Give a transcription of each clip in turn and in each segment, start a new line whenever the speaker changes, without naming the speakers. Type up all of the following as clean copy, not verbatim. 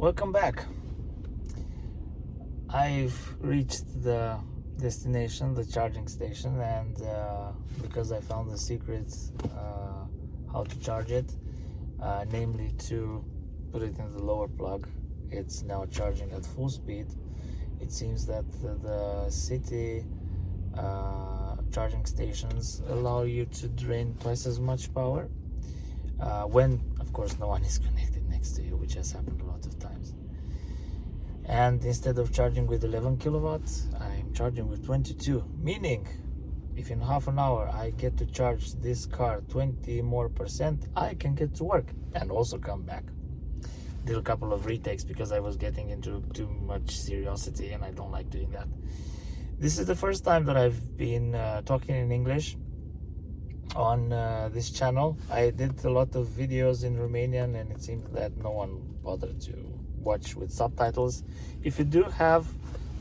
Welcome back. I've reached the destination, the charging station, and because I found the secret how to charge it, namely to put it in the lower plug, it's now charging at full speed. It seems that the city charging stations allow you to drain twice as much power when, of course, no one is connected next to you, which has happened a lot of times. And instead of charging with 11 kilowatts, I'm charging with 22, meaning if in half an hour I get to charge this car 20 more percent, I can get to work and also come back. Did a couple of retakes because I was getting into too much seriosity, and I don't like doing that. This is the first time that I've been talking in English on this channel. I did a lot of videos in Romanian, and it seems that no one bothered to watch with subtitles. If you do have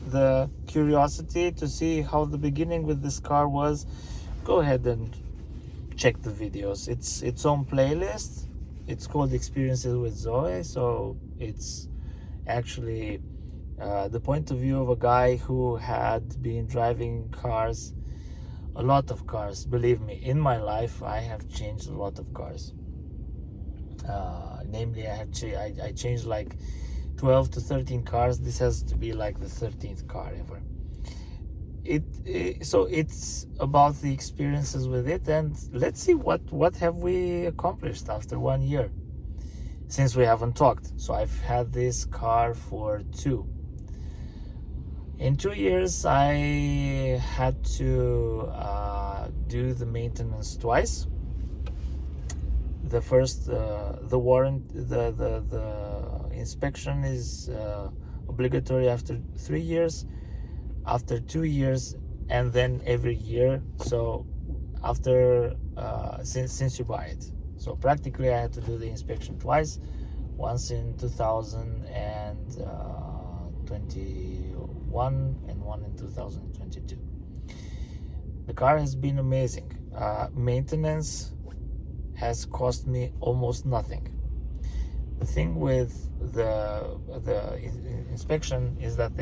the curiosity to see how the beginning with this car was, go ahead and check the videos. It's its own playlist. It's called Experiences with Zoe, so it's actually the point of view of a guy who had been driving cars, a lot of cars. Believe me, in my life I have changed a lot of cars. Namely, I changed like 12 to 13 cars. This has to be like the 13th car ever. So it's about the experiences with it, and let's see what have we accomplished after 1 year since we haven't talked. So I've had this car for in 2 years. I had to do the maintenance twice. The first, the warrant, the inspection is obligatory after 3 years, after 2 years, and then every year. So after since you buy it, so practically I had to do the inspection twice, once in 2021 and one in 2022. The car has been amazing. Maintenance has cost me almost nothing. The thing with the inspection is that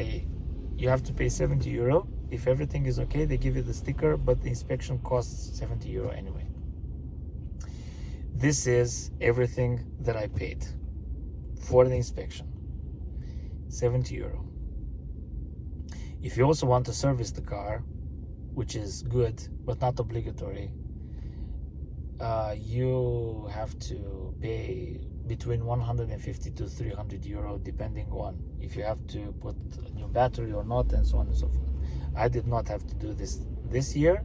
you have to pay 70 euro. If everything is okay, they give you the sticker, but the inspection costs 70 euro anyway. This is everything that I paid for the inspection, 70 euro. If you also want to service the car, which is good but not obligatory, you have to pay between 150 to 300 euro, depending on if you have to put a new battery or not, and so on and so forth. I did not have to do this year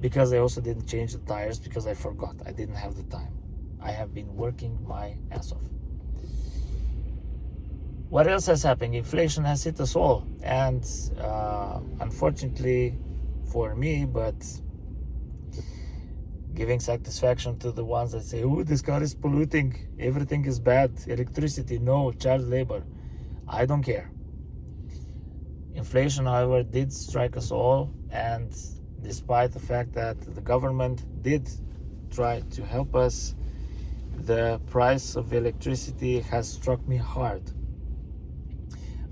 because I also didn't change the tires because I forgot. I didn't have the time. I have been working my ass off. What else has happened? Inflation has hit us all, and unfortunately for me, but giving satisfaction to the ones that say, oh, this car is polluting, everything is bad, electricity, no, child labor. I don't care. Inflation, however, did strike us all, and despite the fact that the government did try to help us, the price of electricity has struck me hard.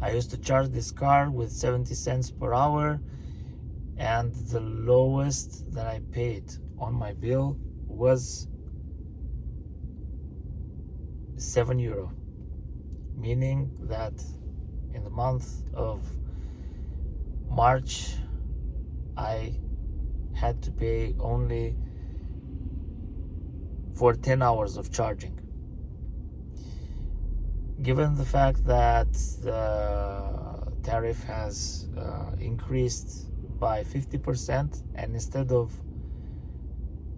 I used to charge this car with 70 cents per hour, and the lowest that I paid on my bill was 7 euro, meaning that in the month of March I had to pay only for 10 hours of charging. Given the fact that the tariff has increased by 50%, and instead of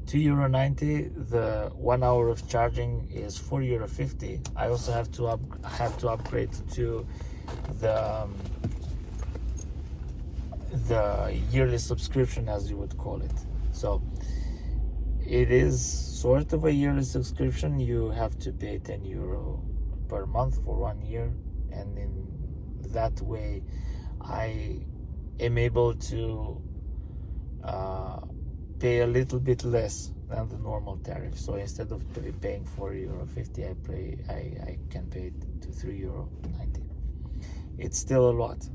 €2.90, the 1 hour of charging is €4.50. I also have to upgrade to the yearly subscription, as you would call it. So it is sort of a yearly subscription. You have to pay 10 euro per month for 1 year, and in that way I am able to pay a little bit less than the normal tariff. So instead of paying €4.50, I can pay to €3.90. It's still a lot.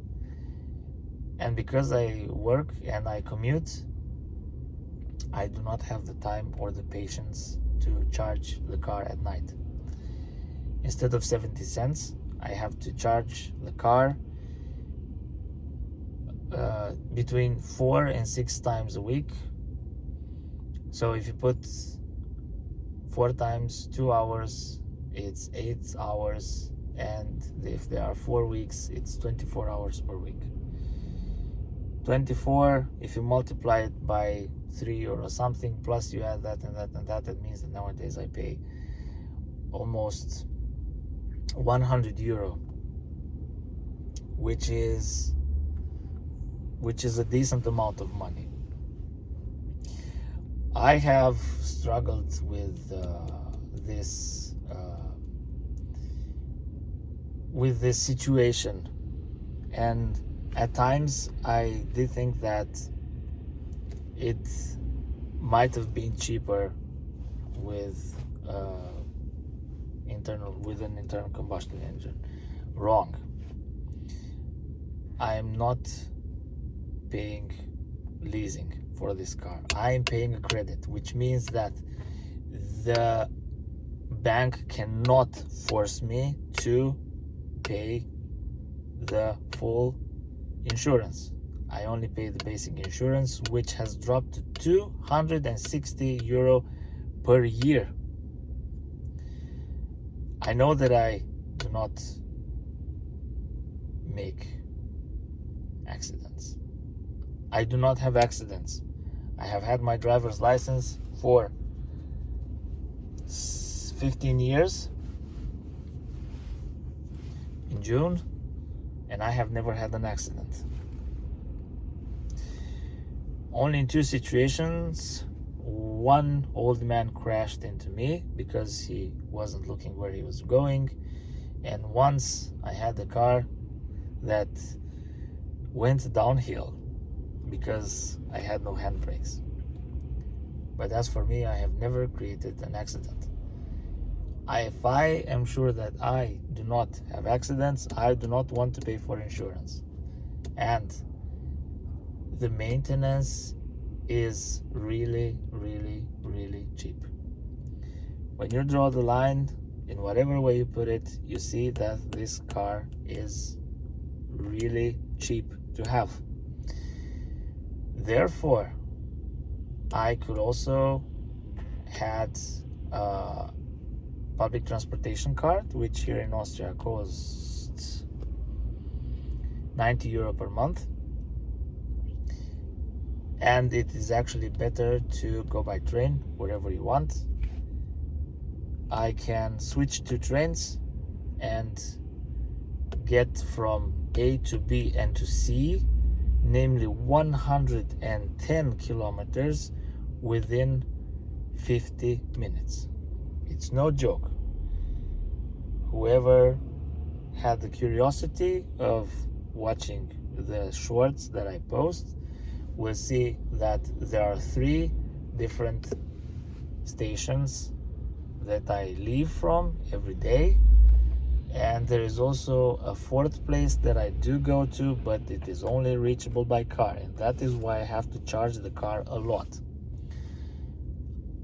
And because I work and I commute, I do not have the time or the patience to charge the car at night. Instead of 70 cents, I have to charge the car between 4 and 6 times a week. So if you put 4 times 2 hours, it's 8 hours, and if there are 4 weeks, it's 24 hours per week. 24, if you multiply it by 3 or something, plus you add that and that and that, it means that nowadays I pay almost €100, which is a decent amount of money. I have struggled with this situation, and at times I did think that it might have been cheaper with an internal combustion engine. Wrong. I am not paying leasing for this car. I am paying a credit, which means that the bank cannot force me to pay the full insurance. I only pay the basic insurance, which has dropped to €260 per year. I know that I do not make accidents. I do not have accidents. I have had my driver's license for 15 years in June, and I have never had an accident. Only in 2 situations. One old man crashed into me because he wasn't looking where he was going, and once I had a car that went downhill because I had no handbrakes. But as for me, I have never created an accident. If I am sure that I do not have accidents, I do not want to pay for insurance. And the maintenance is really, really, really cheap. When you draw the line, in whatever way you put it, you see that this car is really cheap to have. Therefore, I could also had a public transportation card, which here in Austria costs €90 per month. And it is actually better to go by train wherever you want. I can switch to trains and get from A to B and to C, namely 110 kilometers within 50 minutes. It's no joke. Whoever had the curiosity of watching the shorts that I post will see that there are 3 different stations that I leave from every day, and there is also a 4th place that I do go to, but it is only reachable by car, and that is why I have to charge the car a lot.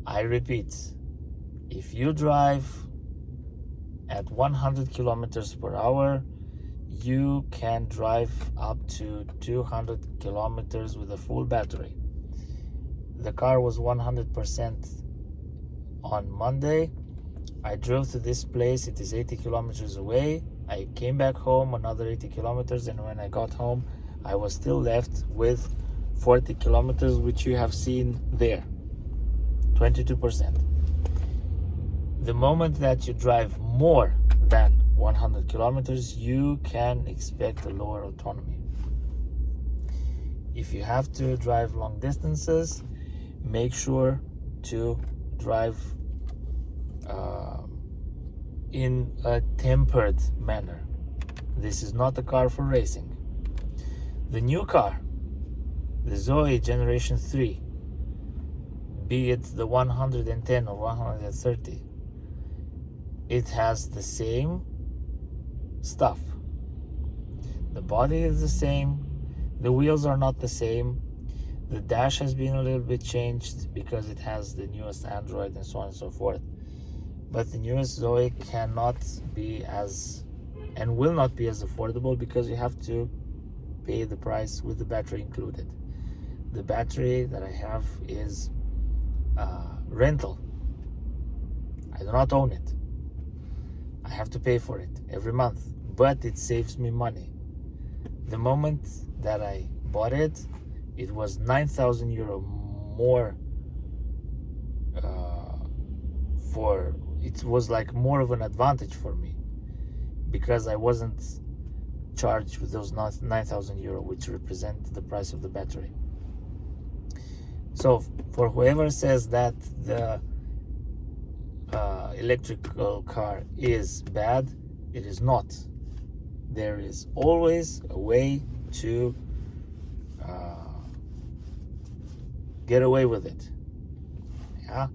I repeat, if you drive at 100 kilometers per hour, you can drive up to 200 kilometers with a full battery. The car was 100% on Monday. I drove to this place. It is 80 kilometers away. I came back home another 80 kilometers, and when I got home, I was still left with 40 kilometers, which you have seen there, 22%. The moment that you drive more than 100 kilometers, you can expect a lower autonomy. If you have to drive long distances, make sure to drive in a tempered manner. This is not a car for racing. The new car, the Zoe Generation 3, be it the 110 or 130, it has the same stuff. The body is the same, the wheels are not the same, the dash has been a little bit changed because it has the newest Android and so on and so forth. But the newest Zoe cannot be as, and will not be as affordable, because you have to pay the price with the battery included. The battery that I have is rental. I do not own it. I have to pay for it every month, but it saves me money. The moment that I bought it, it was 9,000 euro more it was like more of an advantage for me, because I wasn't charged with those 9,000 euro, which represent the price of the battery. So for whoever says that the electrical car is bad, it is not. There is always a way to get away with it. Yeah.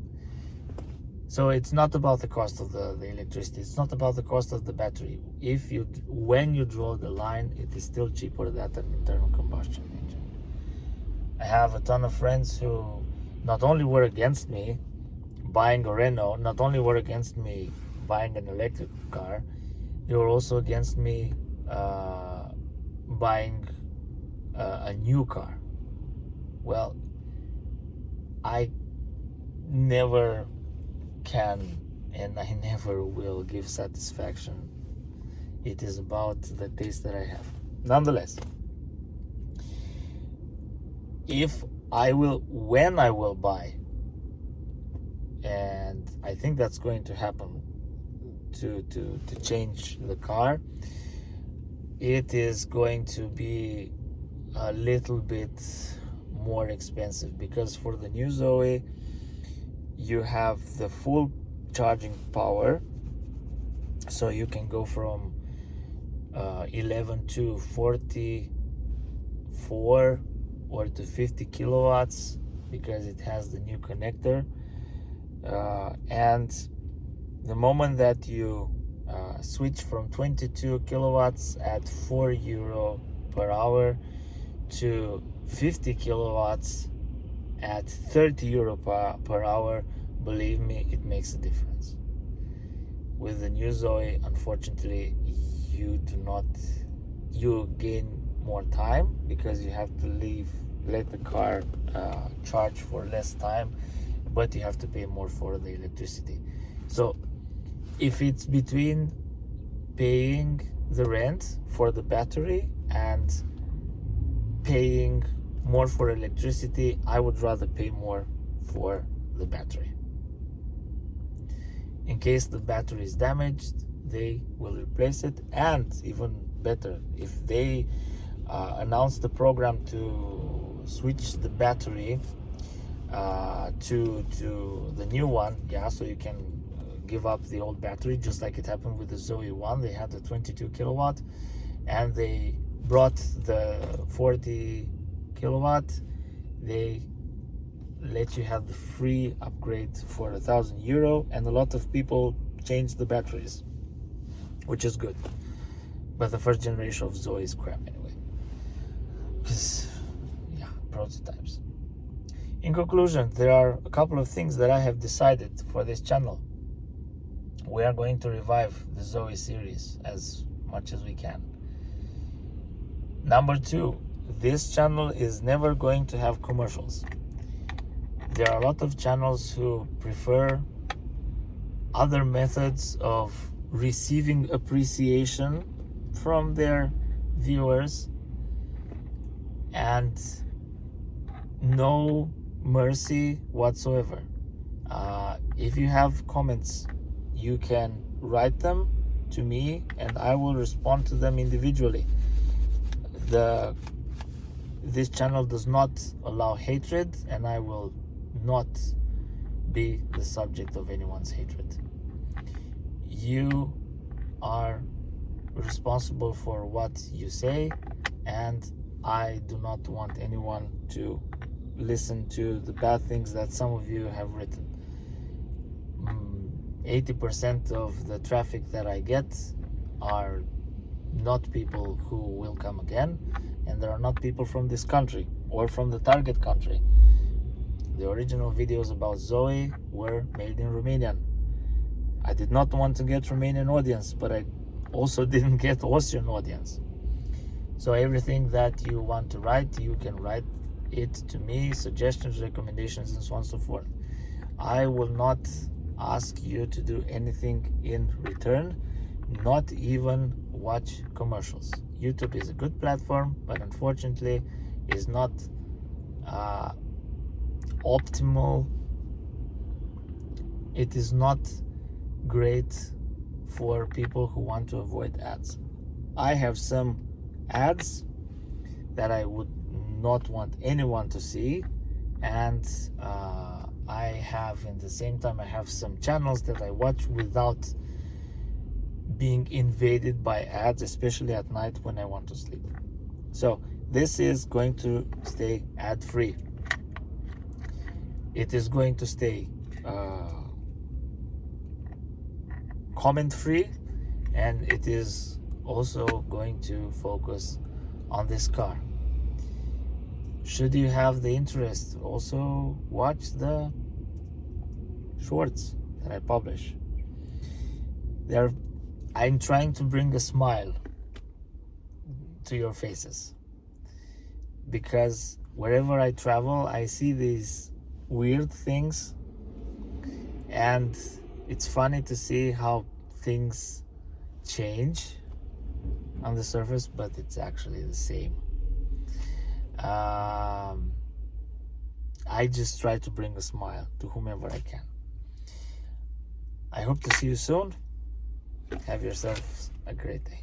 So it's not about the cost of the electricity. It's not about the cost of the battery. When you draw the line, it is still cheaper than an internal combustion engine. I have a ton of friends who not only were against me buying a Renault, not only were against me buying an electric car, they were also against me buying a new car. Well, I never can and I never will give satisfaction. It is about the taste that I have. Nonetheless, when I will buy, and I think that's going to happen to change the car, it is going to be a little bit more expensive, because for the new Zoe you have the full charging power, so you can go from 11 to 44 or to 50 kilowatts, because it has the new connector, and the moment that you switch from 22 kilowatts at 4 euro per hour to 50 kilowatts at 30 euro per hour, believe me, it makes a difference. With the new Zoe, unfortunately, you gain more time, because you have to let the car charge for less time, but you have to pay more for the electricity. So if it's between paying the rent for the battery and paying more for electricity, I would rather pay more for the battery. In case the battery is damaged, they will replace it, and even better, if they announce the program to switch the battery to the new one, so you can give up the old battery, just like it happened with the Zoe 1. They had the 22 kilowatt and they brought the 40 kilowatt. They let you have the free upgrade for 1,000 euro, and a lot of people changed the batteries, which is good. But the first generation of Zoe is crap anyway, because prototypes. In conclusion, there are a couple of things that I have decided for this channel. We are going to revive the Zoe series as much as we can. Number 2, this channel is never going to have commercials. There are a lot of channels who prefer other methods of receiving appreciation from their viewers, and no mercy whatsoever. If you have comments, you can write them to me and I will respond to them individually. This channel does not allow hatred, and I will not be the subject of anyone's hatred. You are responsible for what you say, and I do not want anyone to listen to the bad things that some of you have written. 80% of the traffic that I get are not people who will come again, and there are not people from this country or from the target country. The original videos about Zoe were made in Romanian. I did not want to get Romanian audience, but I also didn't get Austrian audience. So everything that you want to write, you can write it to me, suggestions, recommendations, and so on and so forth. I will not ask you to do anything in return, not even watch commercials. YouTube is a good platform, but unfortunately is not optimal. It is not great for people who want to avoid ads. I have some ads that I would not want anyone to see, and I have, in the same time, I have some channels that I watch without being invaded by ads, especially at night when I want to sleep. So this is going to stay ad-free. It is going to stay comment-free, and it is also going to focus on this car. Should you have the interest, also watch the shorts that I publish. I'm trying to bring a smile to your faces, because wherever I travel, I see these weird things, and it's funny to see how things change on the surface, but it's actually the same. I just try to bring a smile to whomever I can. I hope to see you soon. Have yourselves a great day.